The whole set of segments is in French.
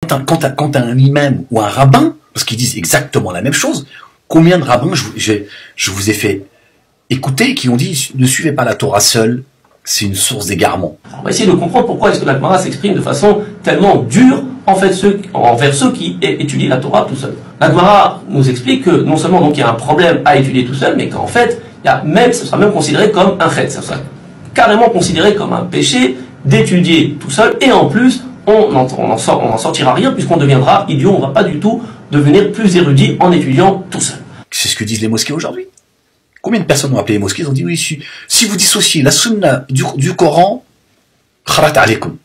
Quand t'as un imam ou un rabbin, parce qu'ils disent exactement la même chose, combien de rabbins je vous ai fait écouter qui ont dit ne suivez pas la Torah seule, c'est une source d'égarement. On va essayer de comprendre pourquoi est-ce que la Gemara s'exprime de façon tellement dure envers ceux qui étudient la Torah tout seul. La Gemara nous explique que non seulement donc il y a un problème à étudier tout seul, mais qu'en fait, ce sera même considéré comme un chet, ça sera carrément considéré comme un péché d'étudier tout seul, et en plus, on n'en sortira rien puisqu'on deviendra idiot, on ne va pas du tout devenir plus érudit en étudiant tout seul. C'est ce que disent les mosquées aujourd'hui. Combien de personnes ont appelé les mosquées, ils ont dit oui, si vous dissociez la sunna du Coran, kharat alaykum.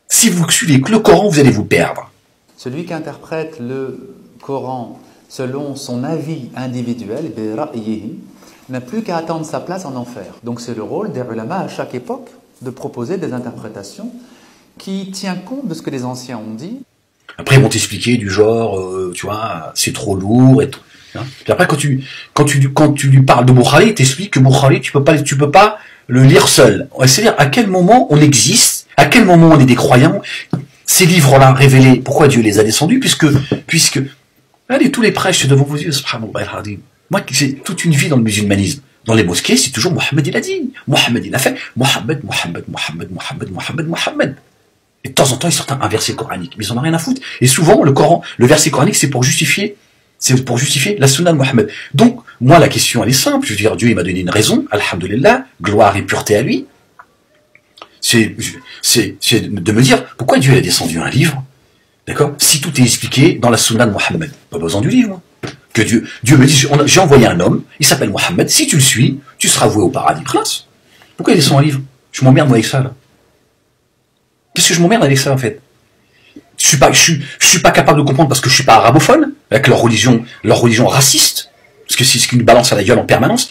Si vous suivez que le Coran, vous allez vous perdre. Celui qui interprète le Coran selon son avis individuel, n'a plus qu'à attendre sa place en enfer. Donc c'est le rôle des ulama à chaque époque de proposer des interprétations qui tient compte de ce que les anciens ont dit. Après ils vont t'expliquer du genre, tu vois, c'est trop lourd et tout. Hein. Puis après quand tu lui parles de Bukhari, il t'explique que Bukhari tu peux pas le lire seul. C'est-à-dire à quel moment on existe, à quel moment on est des croyants. Ces livres-là révélés, pourquoi Dieu les a descendus, puisque allez, tous les prêches devant vos yeux, subhanallah al-azim. Moi, j'ai toute une vie dans le musulmanisme. Dans les mosquées, c'est toujours Mohammed il a dit, Mohammed il a fait, Mohammed. Et de temps en temps, ils sortent un verset coranique, mais ils en ont rien à foutre. Et souvent, le verset coranique, c'est pour justifier la sunna de Mohammed. Donc, moi, la question, elle est simple. Je veux dire, Dieu, il m'a donné une raison, alhamdulillah, gloire et pureté à lui. C'est de me dire, pourquoi Dieu a descendu un livre, d'accord, si tout est expliqué dans la sunna de Mohammed. Pas besoin du livre. Que Dieu me dit, j'ai envoyé un homme, il s'appelle Mohammed, si tu le suis, tu seras voué au paradis. Classe. Pourquoi il descend un livre? Je m'emmerde avec ça, là. Qu'est-ce que je m'emmerde avec ça, en fait? Je suis pas capable de comprendre parce que je suis pas arabophone, avec leur religion raciste, parce que c'est ce qui nous balance à la gueule en permanence.